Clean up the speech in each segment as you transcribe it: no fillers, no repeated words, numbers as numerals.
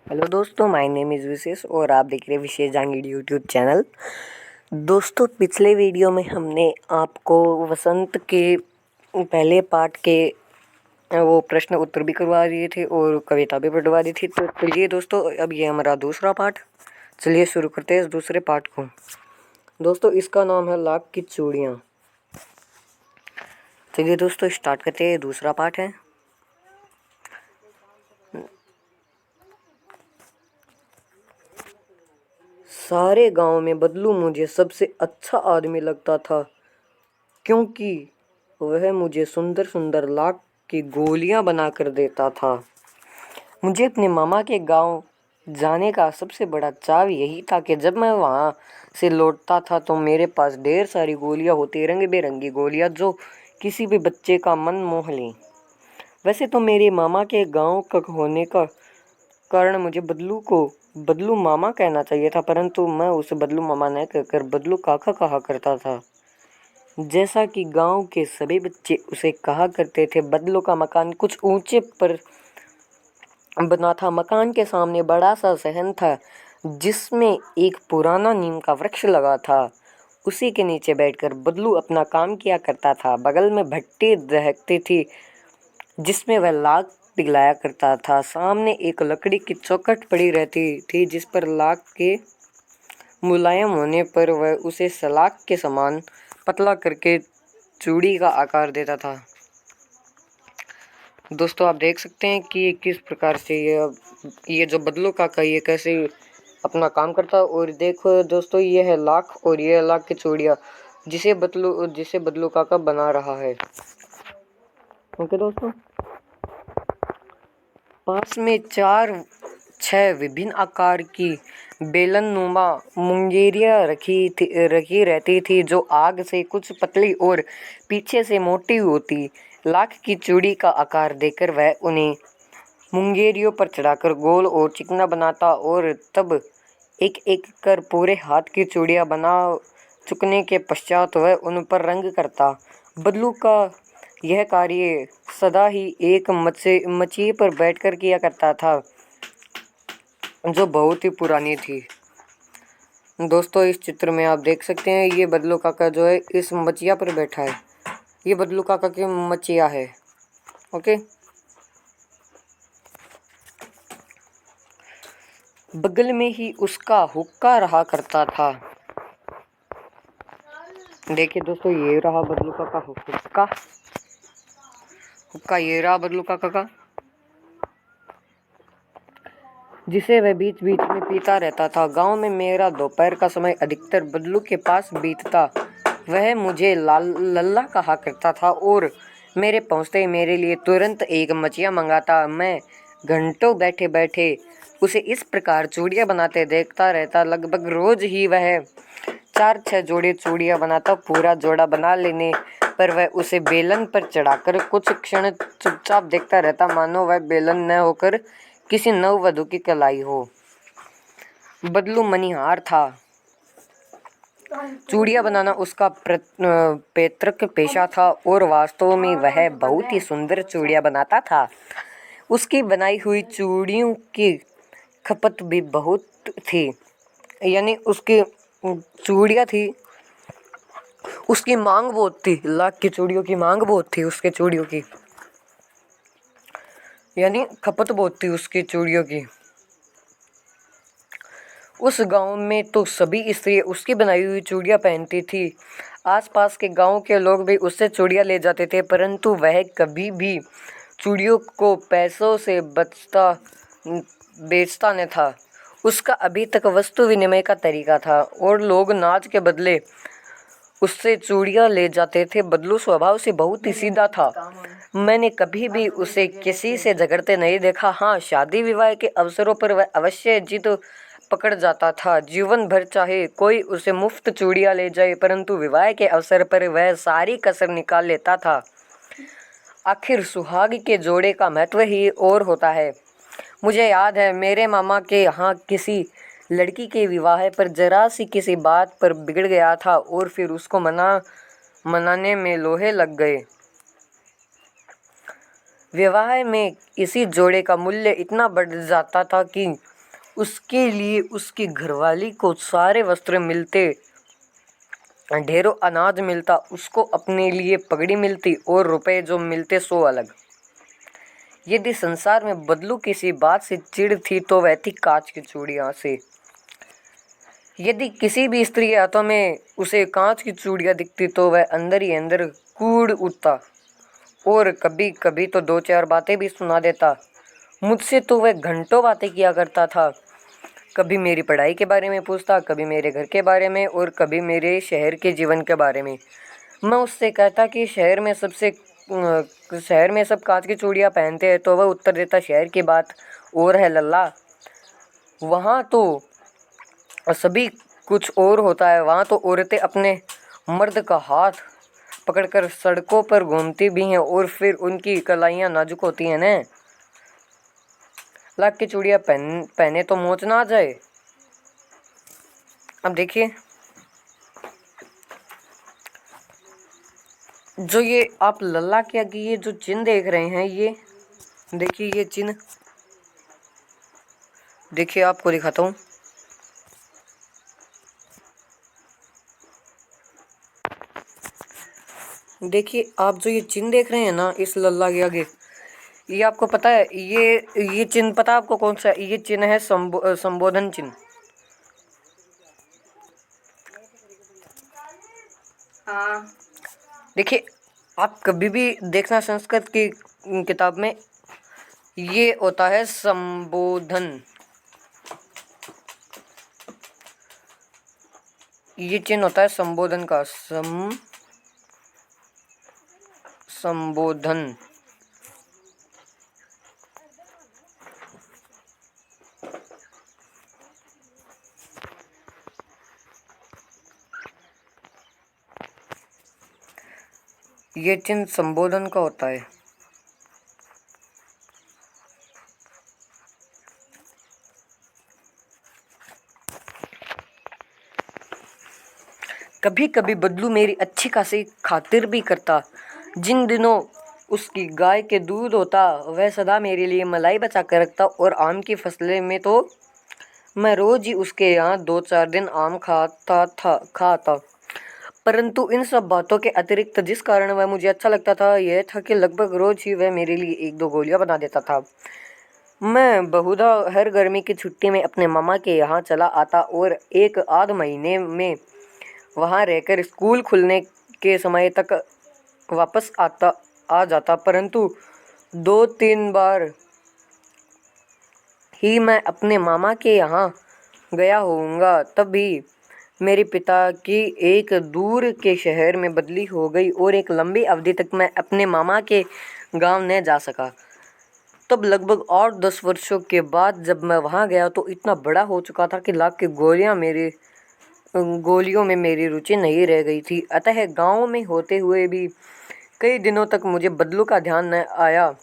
Hello दोस्तों, my name is विशेष और आप देख रहे हैं विशेष जांगीड़ यूट्यूब चैनल। दोस्तों, पिछले वीडियो में हमने आपको वसंत के पहले पार्ट के वो प्रश्न उत्तर भी करवा दिए थे और कविता भी पढ़वा दी थी। तो चलिए दोस्तों, अब ये हमारा दूसरा पार्ट। चलिए शुरू करते हैं इस दूसरे पार्ट को। दोस्तों, इसका नाम है लाख की चूड़ियाँ। चलिए दोस्तों स्टार्ट करते हैं, दूसरा पार्ट है। सारे गांव में बदलू मुझे सबसे अच्छा आदमी लगता था, क्योंकि वह मुझे सुंदर सुंदर लाख की गोलियां बना कर देता था। मुझे अपने मामा के गांव जाने का सबसे बड़ा चाव यही था कि जब मैं वहां से लौटता था तो मेरे पास ढेर सारी गोलियां होती, रंग बेरंगी गोलियां जो किसी भी बच्चे का मन मोह लें। वैसे तो मेरे मामा के गांव का होने का कारण मुझे बदलू को बदलू मामा कहना चाहिए था, परंतु मैं उसे बदलू मामा न कहकर बदलू काका कहा करता था। जैसा कि गांव के सभी बच्चे उसे कहा करते थे। बदलू का मकान कुछ ऊंचे पर बना था। मकान के सामने बड़ा सा सहन था जिसमें एक पुराना नीम का वृक्ष लगा था। उसी के नीचे बैठकर बदलू अपना काम किया करता था। बगल में भट्टी दहकती थी जिसमें वह लाख पिघलाया करता था। सामने एक लकड़ी की चौखट पड़ी रहती थी जिस पर लाख के मुलायम होने पर वह उसे सलाख के समान पतला करके चूड़ी का आकार देता था। दोस्तों, आप देख सकते हैं कि किस प्रकार से ये जो बदलू काका ये कैसे अपना काम करता है। और देखो दोस्तों, ये है लाख और ये है लाख की चूड़ियाँ जिसे बदलू काका बना रहा है। ओके दोस्तों, पास में 4-6 विभिन्न आकार की बेलननुमा मुंगेरियाँ रखी रहती थी जो आग से कुछ पतली और पीछे से मोटी होती। लाख की चूड़ी का आकार देकर वह उन्हें मुंगेरियों पर चढ़ाकर गोल और चिकना बनाता और तब एक एक कर पूरे हाथ की चूड़ियाँ बना चुकने के पश्चात वह उन पर रंग करता। बदलू का यह कार्य सदा ही एक मचिए पर बैठकर किया करता था जो बहुत ही पुरानी थी। दोस्तों, इस चित्र में आप देख सकते हैं ये बदलू काका जो है इस मचिया पर बैठा है। ये बदलू काका की मचिया है। ओके, बगल में ही उसका हुक्का रहा करता था। देखिए दोस्तों, ये रहा बदलू काका हुक्का। हुक्का ये रहा बदलू काका का, जिसे वह बीच बीच में पीता रहता था। गांव में मेरा दोपहर का समय अधिकतर बदलू के पास बीतता। वह मुझे लल्ला कहा करता था और मेरे पहुंचते ही मेरे लिए तुरंत एक मचिया मंगाता। मैं घंटों बैठे बैठे उसे इस प्रकार चूड़ियाँ बनाते देखता रहता। लगभग रोज ही वह 4-6 जोड़े चूड़ियाँ बनाता। पूरा जोड़ा बना लेने पर वह उसे बेलन पर चढ़ाकर कुछ क्षण चुपचाप देखता रहता, मानो वह बेलन न होकर किसी नववधू की कलाई हो। बदलू मनिहार था। चूड़ियाँ बनाना उसका पैतृक पेशा था और वास्तव में वह बहुत ही सुंदर चूड़ियाँ बनाता था। उसकी बनाई हुई चूड़ियों की खपत भी बहुत थी, यानी उसकी चूड़ियाँ थी, उसकी मांग बहुत थी। लाख की चूड़ियों की मांग बहुत थी, उसके चूड़ियों की यानी खपत बहुत थी उसकी चूड़ियों की। उस गांव में तो सभी स्त्रियां उसकी बनाई हुई चूड़ियां पहनती थी। आसपास के गांव के लोग भी उससे चूड़ियां ले जाते थे, परंतु वह कभी भी चूड़ियों को पैसों से बेचता न था। उसका अभी तक वस्तु विनिमय का तरीका था और लोग नाच के बदले उससे चूड़ियां ले जाते थे। बदलू स्वभाव से बहुत ही सीधा था। मैंने कभी भी उसे किसी से झगड़ते नहीं देखा। हाँ, शादी विवाह के अवसरों पर वह अवश्य जिद पकड़ जाता था। जीवन भर चाहे कोई उसे मुफ्त चूड़ियां ले जाए, परंतु विवाह के अवसर पर वह सारी कसर निकाल लेता था। आखिर सुहाग के जोड़े का महत्व ही और होता है। मुझे याद है मेरे मामा के यहाँ किसी लड़की के विवाह पर जरा सी किसी बात पर बिगड़ गया था और फिर उसको मनाने में लोहे लग गए। विवाह में इसी जोड़े का मूल्य इतना बढ़ जाता था कि उसके लिए उसकी घरवाली को सारे वस्त्र मिलते, ढेरों अनाज मिलता, उसको अपने लिए पगड़ी मिलती और रुपए जो मिलते 100 अलग। यदि संसार में बदलू किसी बात से चिढ़ थी तो वह थी कांच की चूड़ियां से। यदि किसी भी स्त्री के हाथों में उसे कांच की चूड़ियां दिखती तो वह अंदर ही अंदर कूद उठता और कभी कभी तो 2-4 बातें भी सुना देता। मुझसे तो वह घंटों बातें किया करता था। कभी मेरी पढ़ाई के बारे में पूछता, कभी मेरे घर के बारे में और कभी मेरे शहर के जीवन के बारे में। मैं उससे कहता कि शहर में सब कांच की चूड़ियां पहनते हैं, तो वह उत्तर देता, शहर की बात और है लल्ला, वहाँ तो सभी कुछ और होता है। वहाँ तो औरतें अपने मर्द का हाथ पकड़कर सड़कों पर घूमती भी हैं और फिर उनकी कलाइयाँ नाजुक होती हैं न। लाख की चूड़ियाँ पहने तो मोच ना आ जाए। अब देखिए, जो ये आप लल्ला के आगे ये जो चिन्ह देख रहे हैं, ये देखिए, ये चिन्ह देखिए, आपको दिखाता हूँ। देखिए, आप जो ये चिन्ह देख रहे हैं ना इस लल्ला के आगे, ये आपको पता है, ये चिन्ह पता है आपको कौन सा है? ये चिन्ह है संबोधन चिन्ह। हाँ, देखिए, आप कभी भी देखना संस्कृत की किताब में, ये होता है संबोधन। ये चिन्ह होता है संबोधन का, संबोधन। ये चिन्ह संबोधन का होता है। कभी कभी बदलू मेरी अच्छी खासी खातिर भी करता। जिन दिनों उसकी गाय के दूध होता, वह सदा मेरे लिए मलाई बचा कर रखता और आम की फसलें में तो मैं रोज ही उसके यहाँ 2-4 दिन आम खाता। परंतु इन सब बातों के अतिरिक्त जिस कारण वह मुझे अच्छा लगता था, यह था कि लगभग रोज ही वह मेरे लिए 1-2 गोलियां बना देता था। मैं बहुधा हर गर्मी की छुट्टी में अपने मामा के यहाँ चला आता और 1-8 महीने में वहाँ रहकर स्कूल खुलने के समय तक वापस आ जाता। परंतु 2-3 बार ही मैं अपने मामा के यहाँ गया होऊंगा, तब भी मेरे पिता की एक दूर के शहर में बदली हो गई और एक लंबी अवधि तक मैं अपने मामा के गांव न जा सका। तब लगभग 8-10 वर्षों के बाद जब मैं वहां गया तो इतना बड़ा हो चुका था कि लाख की गोलियों में मेरी रुचि नहीं रह गई थी। अतः गांव में होते हुए भी कई दिनों तक मुझे बदलू का ध्यान न आया।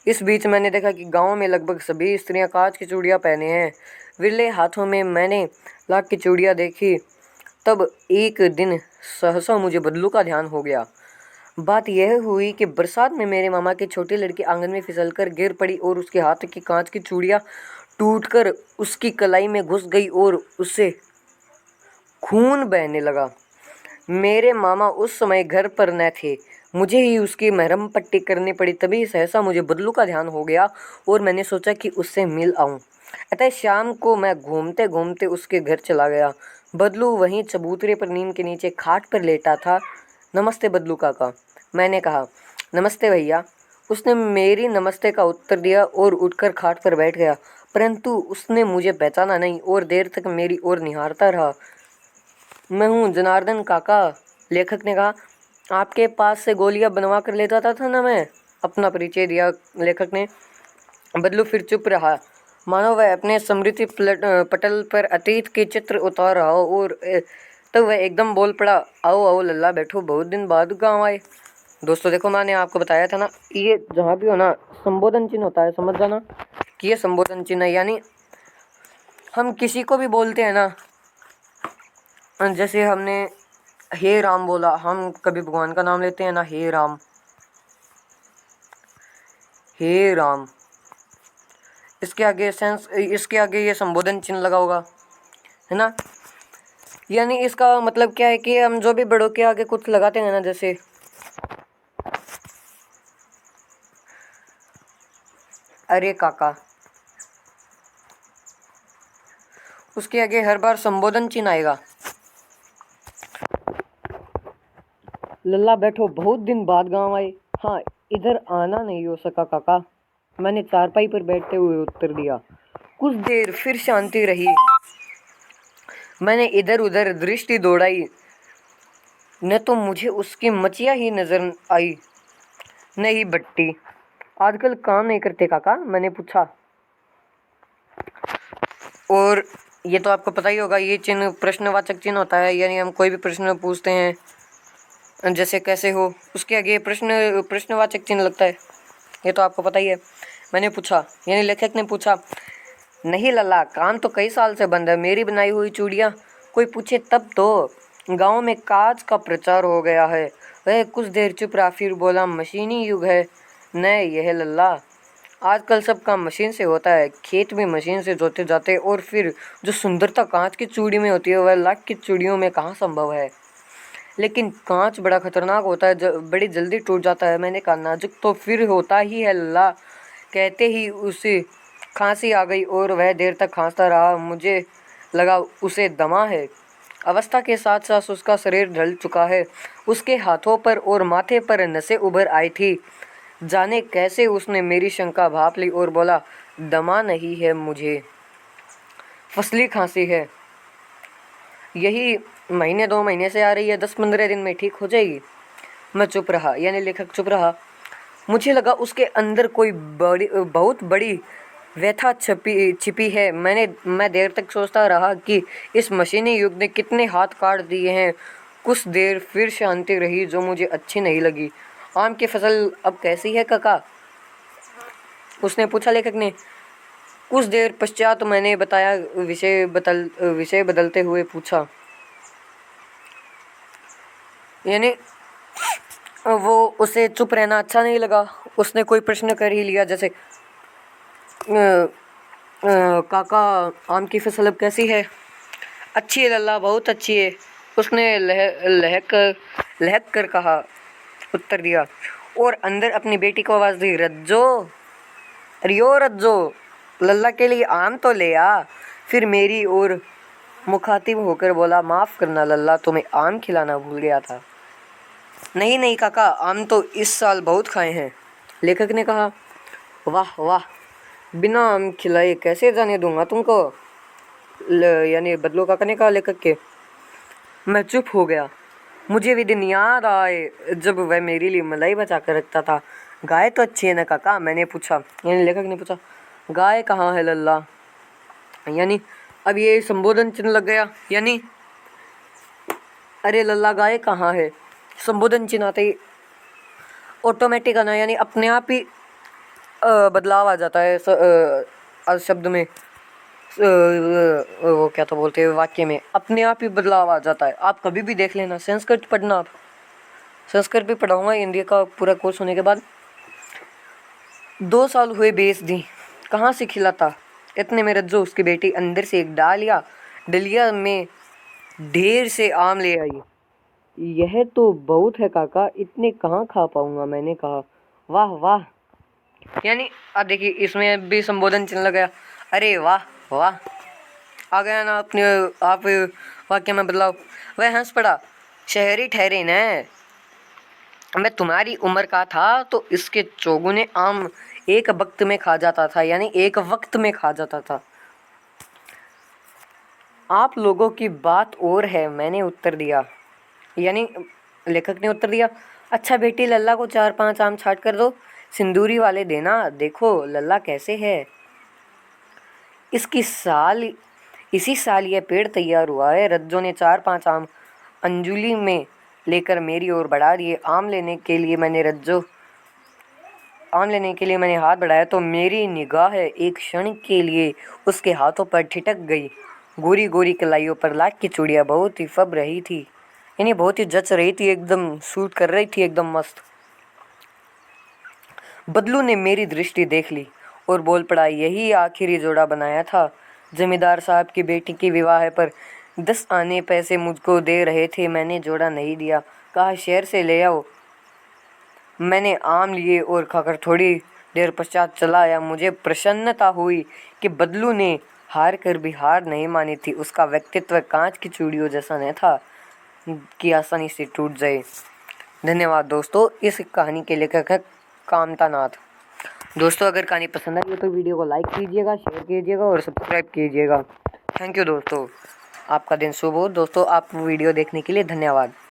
इस बीच मैंने देखा कि गांव में लगभग सभी स्त्रियां कांच की चूड़ियां पहने हैं। विरले हाथों में मैंने लाख की चूड़ियां देखी। तब एक दिन सहसा मुझे बदलू का ध्यान हो गया। बात यह हुई कि बरसात में मेरे मामा की छोटी लड़की आंगन में फिसलकर गिर पड़ी और उसके हाथ की कांच की चूड़ियां टूटकर उसकी कलाई में घुस गई और उससे खून बहने लगा। मेरे मामा उस समय घर पर न थे, मुझे ही उसकी मरहम पट्टी करनी पड़ी। तभी सहसा मुझे बदलू का ध्यान हो गया और मैंने सोचा कि उससे मिल आऊं। अतः शाम को मैं घूमते घूमते उसके घर चला गया। बदलू वहीं चबूतरे पर नीम के नीचे खाट पर लेटा था। नमस्ते बदलू काका, मैंने कहा। नमस्ते भैया, उसने मेरी नमस्ते का उत्तर दिया और उठकर खाट पर बैठ गया। परंतु उसने मुझे पहचाना नहीं और देर तक मेरी ओर निहारता रहा। मैं हूँ जनार्दन काका, लेखक ने कहा। आपके पास से गोलियां बनवा कर ले जाता था ना मैं, अपना परिचय दिया लेखक ने। बदलू फिर चुप रहा, मानो वह अपने स्मृति पटल पर अतीत के चित्र उतार रहा हो। और तब वह एकदम बोल पड़ा, आओ आओ लल्ला, बैठो, बहुत दिन बाद गाँव आए। दोस्तों देखो, मैंने आपको बताया था ना, ये जहाँ भी हो ना संबोधन चिन्ह होता है, समझ जाना कि ये संबोधन चिन्ह है। यानी हम किसी को भी बोलते हैं ना, जैसे हमने हे राम बोला, हम कभी भगवान का नाम लेते हैं ना, हे राम, हे राम। इसके आगे ये संबोधन चिन्ह लगा होगा, है ना। यानी इसका मतलब क्या है कि हम जो भी बड़ों के आगे कुछ लगाते हैं ना, जैसे अरे काका, उसके आगे हर बार संबोधन चिन्ह आएगा। लल्ला बैठो, बहुत दिन बाद गांव आए। हाँ, इधर आना नहीं हो सका काका, मैंने चारपाई पर बैठते हुए उत्तर दिया। कुछ देर फिर शांति रही। मैंने इधर उधर दृष्टि दौड़ाई, न तो मुझे उसकी मचिया ही नजर आई, नहीं बट्टी। आजकल काम नहीं करते काका, मैंने पूछा। और ये तो आपको पता ही होगा, ये चिन्ह प्रश्नवाचक चिन्ह होता है। यानी हम कोई भी प्रश्न पूछते हैं, जैसे कैसे हो, उसके आगे प्रश्नवाचक चिन्ह लगता है। ये तो आपको पता ही है। मैंने पूछा, यानी लेखक ने पूछा। नहीं लल्ला, काम तो कई साल से बंद है। मेरी बनाई हुई चूड़ियाँ कोई पूछे तब तो। गांव में काज का प्रचार हो गया है। वह कुछ देर चुप रहा, फिर बोला, मशीनी युग है न यह लल्ला। आजकल सब काम मशीन से होता है। खेत भी मशीन से जोते जाते, और फिर जो सुंदरता कांच की चूड़ी में होती है वह लाख की चूड़ियों में कहाँ संभव है। लेकिन कांच बड़ा खतरनाक होता है, बड़ी जल्दी टूट जाता है। मैंने कहा, नाजुक तो फिर होता ही है लल्ला। कहते ही उसे खांसी आ गई और वह देर तक खांसता रहा। मुझे लगा उसे दमा है। अवस्था के साथ साथ उसका शरीर ढल चुका है। उसके हाथों पर और माथे पर नसें उभर आई थी। जाने कैसे उसने मेरी शंका भांप ली और बोला, दमा नहीं है मुझे, फसली खांसी है। यही महीने 2 महीने से आ रही है, 10-15 दिन में ठीक हो जाएगी। मैं चुप रहा, यानी लेखक चुप रहा। मुझे लगा उसके अंदर कोई बहुत बड़ी व्यथा छिपी है। मैं देर तक सोचता रहा कि इस मशीनी युग ने कितने हाथ काट दिए हैं। कुछ देर फिर शांति रही, जो मुझे अच्छी नहीं लगी। आम की फसल अब कैसी है काका, उसने पूछा लेखक ने। कुछ देर पश्चात मैंने बताया। विषय बदलते हुए पूछा, यानी वो उसे चुप रहना अच्छा नहीं लगा। उसने कोई प्रश्न कर ही लिया, जैसे काका, आम की फसल अब कैसी है। अच्छी है लल्ला, बहुत अच्छी है, उसने लहक कर कहा, उत्तर दिया। और अंदर अपनी बेटी को आवाज़ दी, रज्जो, रियो रज्जो, लल्ला के लिए आम तो ले आ। फिर मेरी ओर मुखातिब होकर बोला, माफ़ करना लल्ला, तुम्हें आम खिलाना भूल गया था। नहीं नहीं काका, आम तो इस साल बहुत खाए हैं, लेखक ने कहा। वाह वाह, बिना आम खिलाए कैसे जाने दूंगा तुमको, यानी बदलो काका ने कहा लेखक के। मैं चुप हो गया। मुझे भी दिन याद आए जब वह मेरे लिए मलाई बचा कर रखता था। गाय तो अच्छी है ना काका, मैंने पूछा, यानी लेखक ने पूछा। गाय कहाँ है लल्ला, यानी अब ये संबोधन चिन्ह लग गया। यानी अरे लल्ला, गाय कहाँ है, संबोधन चिन्ह आते ही ऑटोमेटिक आना, यानी अपने आप ही बदलाव आ जाता है शब्द में, वो क्या तो बोलते हैं, वाक्य में अपने आप ही बदलाव आ जाता है। आप कभी भी देख लेना, संस्कृत पढ़ना, आप संस्कृत भी पढ़ाऊंगा हिंदी का पूरा कोर्स होने के बाद। 2 साल हुए बेच दी, कहाँ से खिलाता। इतने में रज्जो, उसकी बेटी, अंदर से एक डलिया में ढेर से आम ले आई। यह तो बहुत है काका, इतने कहाँ खा पाऊंगा, मैंने कहा। वाह वाह, यानी अब देखिए इसमें भी संबोधन चिन्ह लग गया। अरे वाह वाह, आ गया ना अपने आप वाक्य में बदलाव। वह हंस पड़ा। शहरी ठहरे न, मैं तुम्हारी उम्र का था तो इसके चौगुने आम एक वक्त में खा जाता था, यानी एक वक्त में खा जाता था। आप लोगों की बात और है, मैंने उत्तर दिया, यानी लेखक ने उत्तर दिया। अच्छा बेटी, लल्ला को 4-5 आम छाट कर दो, सिंदूरी वाले देना, देखो लल्ला कैसे है। इसी साल यह पेड़ तैयार हुआ है। रज्जो ने 4-5 आम अंजुली में लेकर मेरी ओर बढ़ा दिए। आम लेने के लिए मैंने हाथ बढ़ाया तो मेरी निगाह एक क्षण के लिए उसके हाथों पर ठिठक गई। गोरी गोरी कलाइयों पर लाख की चूड़ियाँ बहुत ही फब रही थी, यानी बहुत ही जच रही थी, एकदम सूट कर रही थी, एकदम मस्त। बदलू ने मेरी दृष्टि देख ली और बोल पड़ा, यही आखिरी जोड़ा बनाया था। जमींदार साहब की बेटी की विवाह पर 10 आने पैसे मुझको दे रहे थे, मैंने जोड़ा नहीं दिया, कहा शहर से ले आओ। मैंने आम लिए और खाकर थोड़ी देर पश्चात चला आया। मुझे प्रसन्नता हुई कि बदलू ने हार कर भी हार नहीं मानी थी। उसका व्यक्तित्व कांच की चूड़ियों जैसा नहीं था कि आसानी से टूट जाए। धन्यवाद दोस्तों। इस कहानी के लेखक है कामता नाथ। दोस्तों अगर कहानी पसंद आई हो तो वीडियो को लाइक कीजिएगा, शेयर कीजिएगा और सब्सक्राइब कीजिएगा। थैंक यू दोस्तों। आपका दिन शुभ हो। दोस्तों आप वीडियो देखने के लिए धन्यवाद।